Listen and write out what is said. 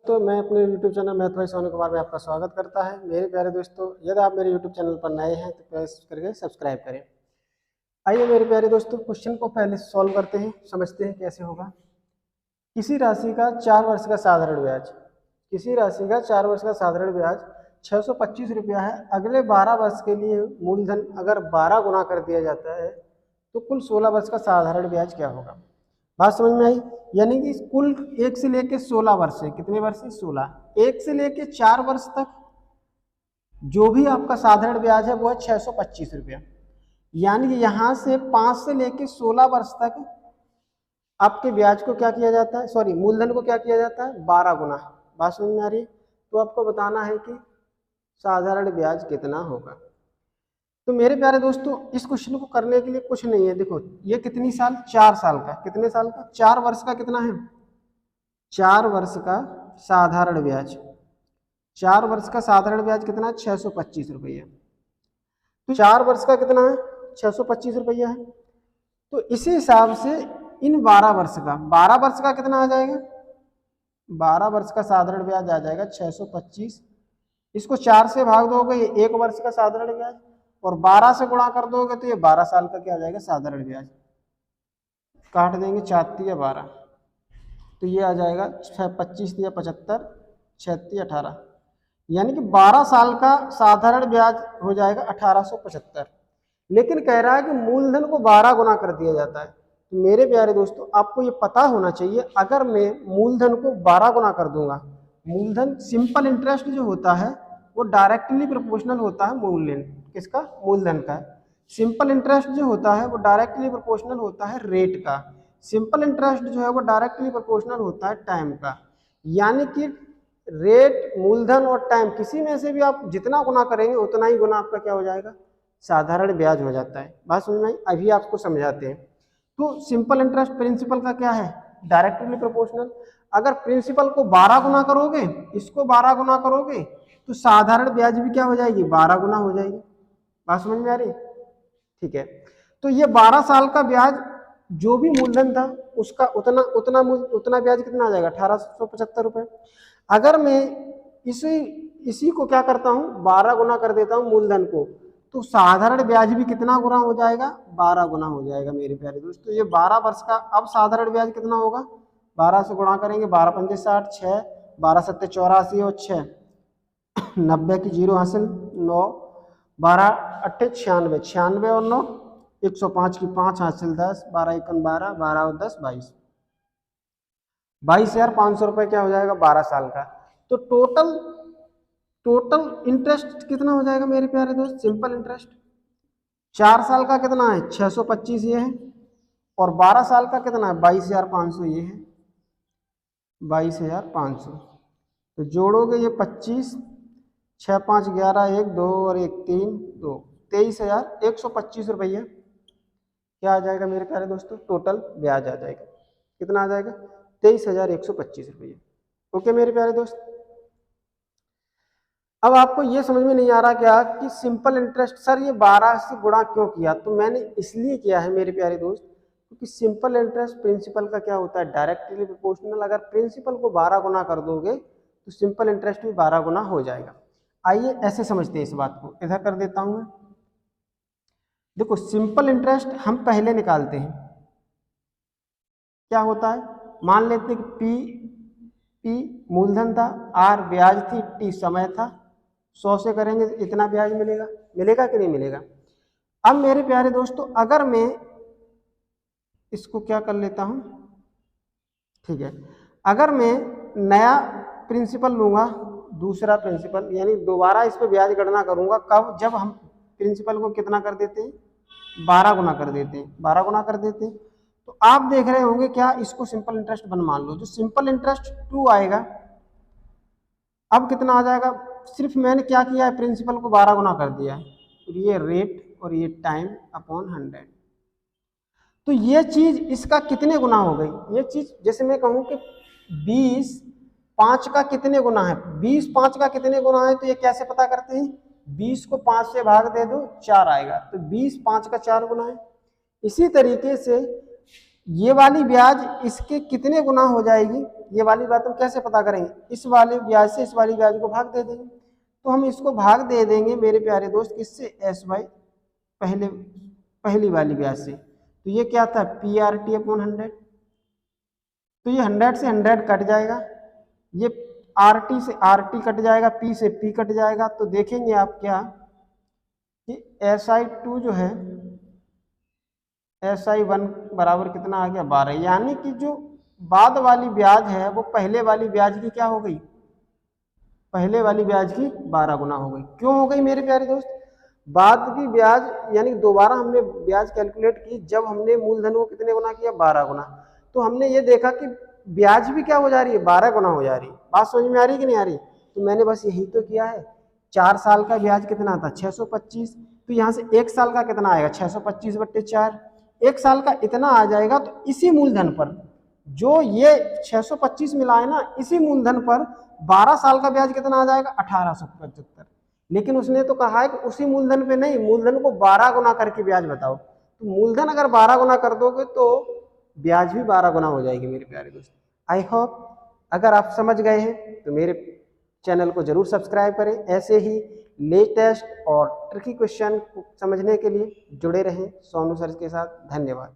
दोस्तों, मैं अपने YouTube चैनल मैथ भाई सोनू कुमार में आपका स्वागत करता है। मेरे प्यारे दोस्तों, यदि आप मेरे YouTube चैनल पर नए हैं तो प्रेस करके सब्सक्राइब करें। आइए मेरे प्यारे दोस्तों, क्वेश्चन को पहले सॉल्व करते हैं, समझते हैं कैसे होगा। किसी राशि का 4 वर्ष का साधारण ब्याज, किसी राशि का 4 वर्ष का साधारण ब्याज 625 रुपया है। अगले 12 वर्ष के लिए मूलधन अगर 12 गुना कर दिया जाता है तो कुल 16 वर्ष का साधारण ब्याज क्या होगा। बात समझ में आई? यानी कि कुल 1 से लेके 16 वर्ष है। कितने वर्ष है? 16। 1 से लेके 4 वर्ष तक जो भी आपका साधारण ब्याज है वो है 625 रुपया। यानी कि यहाँ से 5 से लेके 16 वर्ष तक आपके ब्याज को क्या किया जाता है, सॉरी मूलधन को क्या किया जाता है, 12 गुना। बात समझ में आ रही है? तो आपको बताना है कि साधारण ब्याज कितना होगा। तो मेरे प्यारे दोस्तों, इस क्वेश्चन को करने के लिए कुछ नहीं है। देखो ये कितनी साल, 4 साल का, कितने साल का, 4 वर्ष का कितना है, 4 वर्ष का साधारण ब्याज। 4 वर्ष का साधारण ब्याज कितना है, 625 रुपया। तो 4 वर्ष का कितना है, 625 रुपया है। तो इसी हिसाब से इन 12 वर्ष का, 12 वर्ष का कितना आ जाएगा, 12 वर्ष का साधारण ब्याज आ जाएगा 625। इसको 4 से भाग दोगे ये 1 वर्ष का साधारण ब्याज, और 12 से गुणा कर दोगे तो ये 12 साल का क्या आ जाएगा, साधारण ब्याज। काट देंगे 4 या 12, तो ये आ जाएगा 25 या 75, 36 18, यानी कि 12 साल का साधारण ब्याज हो जाएगा 1875। लेकिन कह रहा है कि मूलधन को 12 गुना कर दिया जाता है। तो मेरे प्यारे दोस्तों, आपको ये पता होना चाहिए, अगर मैं मूलधन को 12 गुना कर दूंगा, मूलधन सिंपल इंटरेस्ट जो होता है वो डायरेक्टली प्रोपोर्शनल होता है मूलधन, किसका, मूलधन का। सिंपल इंटरेस्ट जो होता है वो डायरेक्टली प्रोपोर्शनल होता है रेट का। सिंपल इंटरेस्ट जो है वो डायरेक्टली प्रोपोर्शनल होता है टाइम का। यानी कि रेट, मूलधन और टाइम, किसी में से भी आप जितना गुना करेंगे उतना ही गुना आपका क्या हो जाएगा, साधारण ब्याज हो जाता है। बात समझ में आई? अभी आपको समझाते हैं। तो सिंपल इंटरेस्ट प्रिंसिपल का क्या है, डायरेक्टली प्रोपोर्शनल। अगर प्रिंसिपल को 12 गुना करोगे, इसको 12 गुना करोगे, तो साधारण ब्याज भी क्या हो जाएगी, 12 गुना हो जाएगी। बात समझ में आ रही? ठीक है। तो ये 12 साल का ब्याज जो भी मूलधन था उसका उतना ब्याज कितना आ जाएगा, 1875 रुपए। अगर मैं इसी को क्या करता हूँ, 12 गुना कर देता हूँ मूलधन को, तो साधारण ब्याज भी कितना गुना हो जाएगा, 12 गुना हो जाएगा मेरे प्यारे दोस्तों। ये 12 वर्ष का अब साधारण ब्याज कितना होगा, 12 से गुणा करेंगे, 12 पंजे 60, 6 12 सत्ते 84 और 6 90 की 0 हासिल, 9 12 अट्ठे 96, 96 और 9 105 की 5 हासिल 10, 12 एकन 12, 12 और 10 22, 22,500 रुपये क्या हो जाएगा 12 साल का। तो टोटल इंटरेस्ट कितना हो जाएगा मेरे प्यारे दोस्त, सिंपल इंटरेस्ट 4 साल का कितना है, 625 ये है, और 12 साल का कितना है, 22,500 ये है, 22,500। तो जोड़ोगे ये 25, 6 5 11 1 2 और 1 3 2, 23,125 रुपये क्या आ जाएगा मेरे प्यारे दोस्तों, टोटल ब्याज आ जाएगा। कितना आ जाएगा, 23,125 रुपये। ओके मेरे प्यारे दोस्त। अब आपको ये समझ में नहीं आ रहा क्या कि सिंपल इंटरेस्ट सर ये 12 से गुणा क्यों किया, तो मैंने इसलिए किया है मेरे प्यारे दोस्त, क्योंकि सिंपल इंटरेस्ट प्रिंसिपल का क्या होता है, डायरेक्टली प्रोपोर्शनल। अगर प्रिंसिपल को 12 गुना कर दोगे तो सिंपल इंटरेस्ट भी 12 गुना हो जाएगा। आइए ऐसे समझते हैं इस बात को, इधर कर देता हूं मैं। देखो सिंपल इंटरेस्ट हम पहले निकालते हैं, क्या होता है, मान लेते हैं कि पी मूलधन था, आर ब्याज थी, टी समय था। 100 से करेंगे तो इतना ब्याज मिलेगा, मिलेगा कि नहीं मिलेगा। अब मेरे प्यारे दोस्तों, अगर मैं इसको क्या कर लेता हूं, ठीक है, अगर मैं नया प्रिंसिपल लूंगा, दूसरा प्रिंसिपल, यानी दोबारा इस पर ब्याज गणना करूंगा, कब, जब हम प्रिंसिपल को कितना कर देते हैं, 12 गुना कर देते हैं, 12 गुना कर देते हैं। तो आप देख रहे होंगे क्या, इसको सिंपल इंटरेस्ट वन मान लो, जो सिंपल इंटरेस्ट 2 आएगा। अब कितना आ जाएगा, सिर्फ मैंने क्या किया है, प्रिंसिपल को 12 गुना कर दिया है, और ये रेट और ये टाइम अपॉन 100। तो ये चीज इसका कितने गुना हो गई, ये चीज जैसे मैं कहूं कि 20 5 का कितने गुना है, 20 5 का कितने गुना है, तो ये कैसे पता करते हैं, 20 को 5 से भाग दे दो 4 आएगा, तो 20 5 का 4 गुना है। इसी तरीके से ये वाली ब्याज इसके कितने गुना हो जाएगी, ये वाली बात हम कैसे पता करेंगे, इस वाले ब्याज से इस वाली ब्याज को भाग दे देंगे। तो हम इसको भाग दे देंगे मेरे प्यारे दोस्त किससे, एस बाई पहली वाली ब्याज से। तो ये क्या था, पी आर टी अपॉन 100। तो ये 100 से 100 कट जाएगा, ये आर टी से आर टी कट जाएगा, पी से पी कट जाएगा। तो देखेंगे आप क्या कि एस आई 2 जो है एस आई 1 बराबर कितना आ गया, 12। यानी कि जो बाद वाली ब्याज है वो पहले वाली ब्याज की क्या हो गई, पहले वाली ब्याज की 12 गुना हो गई। क्यों हो गई मेरे प्यारे दोस्त, बाद की ब्याज यानी दोबारा हमने ब्याज कैलकुलेट की जब हमने मूलधन को कितने गुना किया, 12 गुना। तो हमने ये देखा कि ब्याज भी क्या हो जा रही है, 12 गुना हो जा रही है। बात समझ में आ रही कि नहीं आ रही। तो मैंने बस यही तो किया है। 4 साल का ब्याज कितना था, 625। तो यहाँ से 1 साल का कितना आएगा, 625/4। 1 साल का इतना आ जाएगा। तो इसी मूलधन पर जो ये 625 मिला है ना, इसी मूलधन पर 12 साल का ब्याज कितना आ जाएगा, 1875। लेकिन उसने तो कहा है कि उसी मूलधन पे नहीं, मूलधन को 12 गुना करके ब्याज बताओ। तो मूलधन अगर 12 गुना कर दोगे तो ब्याज भी 12 गुना हो जाएगी मेरे प्यारे दोस्त। आई होप अगर आप समझ गए हैं तो मेरे चैनल को जरूर सब्सक्राइब करें। ऐसे ही लेटेस्ट और ट्रिकी क्वेश्चन समझने के लिए जुड़े रहें सोनू सर के साथ। धन्यवाद।